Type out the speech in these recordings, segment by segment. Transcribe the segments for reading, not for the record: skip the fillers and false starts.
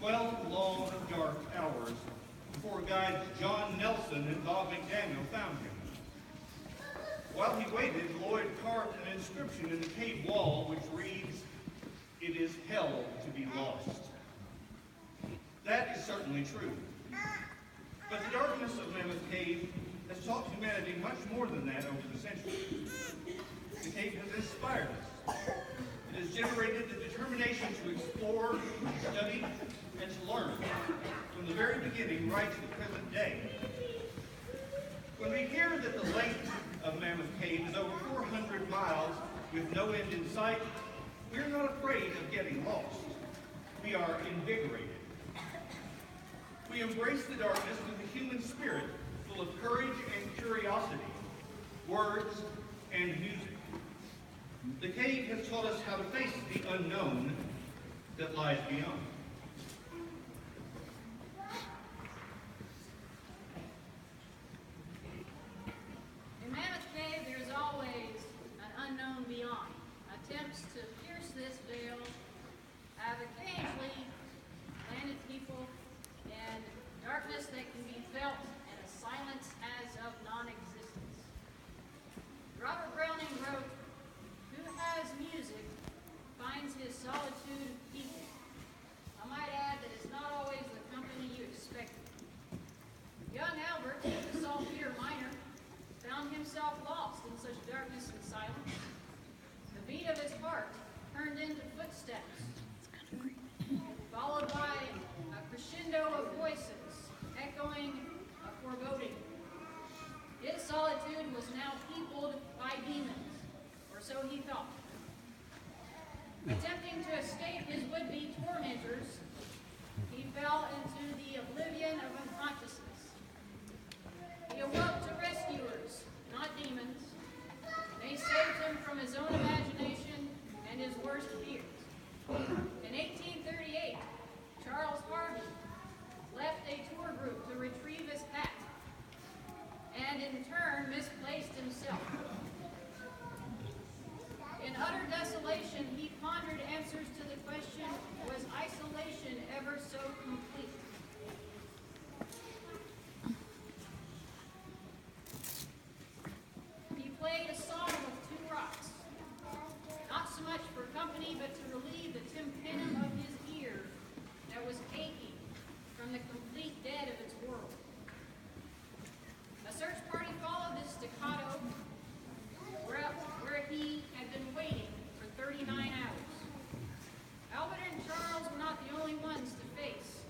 12 long, dark hours before guides John Nelson and Bob McDaniel found him. While he waited, Lloyd carved an inscription in the cave wall which reads, "It is hell to be lost." That is certainly true. But the darkness of Mammoth Cave has taught humanity much more than that over the centuries. The cave has inspired us. It has generated the determination to explore, to study, and to learn from the very beginning right to the present day. When we hear that the length of Mammoth Cave is over 400 miles with no end in sight, we are not afraid of getting lost. We are invigorated. We embrace the darkness with a human spirit full of courage and curiosity, words and music. The cave has taught us how to face the unknown that lies beyond. In Mammoth Cave, there's always an unknown beyond. Attempts to pierce this veil have occasionally landed people in darkness that can be felt and a silence as of non-existence. Robert Browning wrote, "Who has music finds his solitude equal." I might add that it's not always the company you expected. Young Albert, the saltpeter miner, found himself lost in such darkness and silence. The beat of his heart turned into footsteps, followed by a crescendo of voices echoing a foreboding. His solitude was now peopled by demons, or so he thought. Attempting to escape his would-be tormentors, he fell into the oblivion of unconsciousness. He awoke to rescuers, not demons. They saved him from his own imagination and his worst fears. In 1838, Charles Harvey left a tour group to retrieve his hat, and in turn misplaced himself. In utter desolation, he pondered answers to the question, was isolation ever so complete? He played a song with two rocks, not so much for company, but to relieve the tympanum of his ear that was aching from the complete dead of its world. A search party followed this staccato where he had been waiting for 39 hours. Albert and Charles were not the only ones to face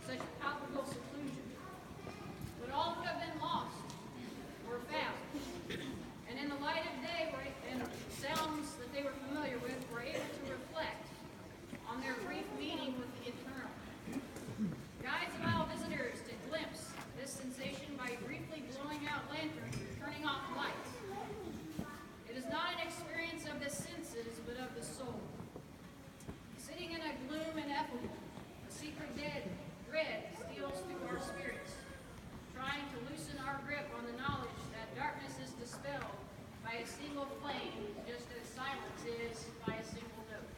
such palpable seclusion, but all who have been lost were found, and in the light of day and sounds that they were familiar with, were able to reflect on their brief meeting with the eternal. Guides allow visitors to glimpse this sensation by briefly blowing out lanterns and turning off lights. It is not an experience of the senses, but of the soul. Sitting in a gloom ineffable, a secret dread steals through our spirits, trying to loosen our grip on the knowledge that darkness is dispelled by a single flame, just as silence is by a single note.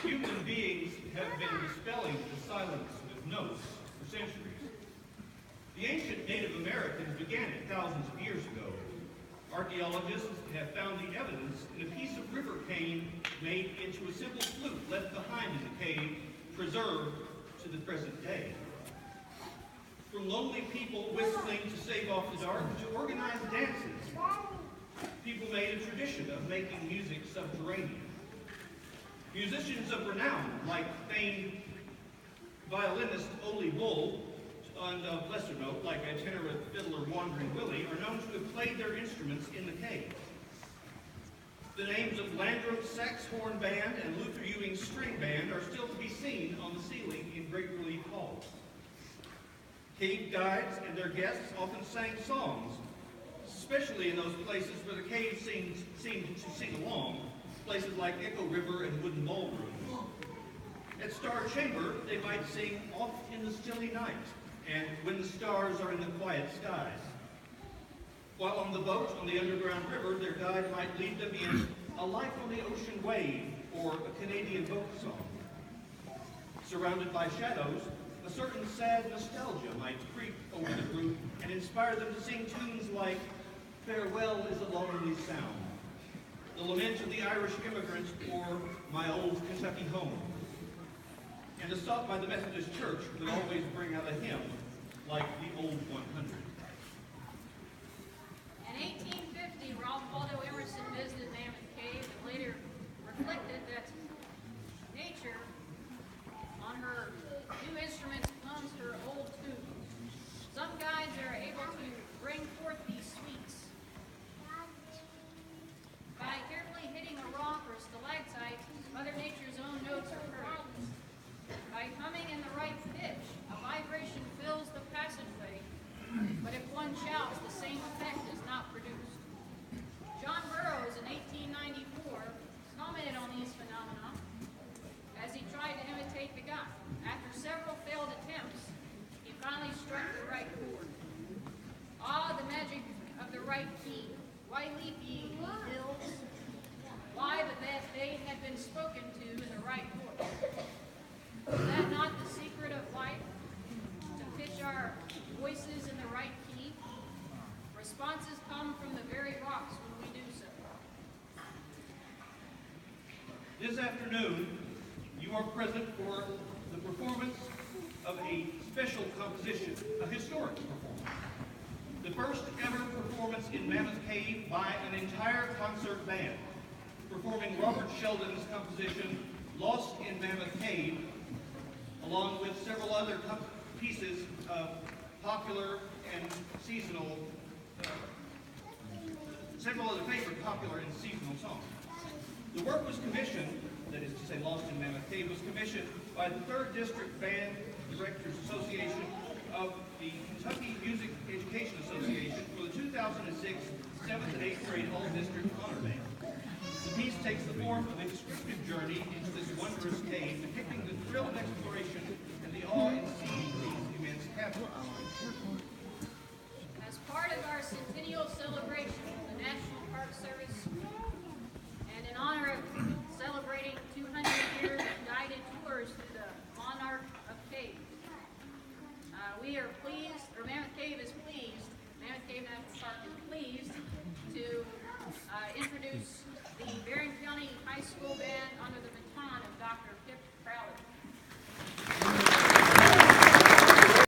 Human beings have been dispelling the silence with notes for centuries. The ancient Native Americans began it thousands of years ago. Archaeologists have found the evidence in a piece of river cane made into a simple flute left behind in the cave, preserved to the present day. From lonely people whistling to save off the dark to organized dances, people made a tradition of making music subterranean. Musicians of renown, like famed violinist Ole Bull, and of lesser note, like itinerant fiddler Wandering Willie, are known to have played their instruments in the cave. The names of Landrum Sax Horn Band and Luther Ewing's String Band are still to be seen on the ceiling in Great Relief Halls. Cave guides and their guests often sang songs, especially in those places where the cave seemed to sing along, places like Echo River and Wooden Ballroom. At Star Chamber, they might sing Off in the Stilly Night and When the Stars Are in the Quiet Skies. While on the boat on the underground river, their guide might lead them in A Life on the Ocean Wave or a Canadian folk song. Surrounded by shadows, a certain sad nostalgia might creep over the group and inspire them to sing tunes like "Farewell is a Lonely Sound," the lament of the Irish immigrants, or "My Old Kentucky Home." And a stop by the Methodist Church would always bring out a hymn like the Old 100. In 1850, Ralph Waldo Emerson visited Mammoth Cave and later reflected that nature on her new instruments comes her old tunes. Some guides are able to bring forth these sweets by carefully hitting a rock or stalactite. Mother Nature's own notes are heard. By humming in the right pitch, a vibration fills the passageway, but if one shouts, the same effect is not produced. John Burroughs in 1894 commented on these phenomena as he tried to imitate the guy. After several failed attempts, he finally struck the right chord. Ah, the magic of the right key. Why leap ye, hills? Why but that they had been spoken to in the right voice? Is that not the secret of life? To pitch our voices in the right key? Responses come from the very rocks when we do so. This afternoon, you are present for the performance of a special composition, a historic performance. The first ever performance in Mammoth Cave by an entire concert band, performing Robert Sheldon's composition, Lost in Mammoth Cave, along with several other pieces of popular and seasonal, several other favorite popular and seasonal songs. The work was commissioned, that is to say Lost in Mammoth Cave, was commissioned by the 3rd District Band Directors Association of the Kentucky Music Education Association for the 2006 7th and 8th grade All-District Honor Band. The piece takes the form of a descriptive journey into this wondrous cave, depicting the thrill of exploration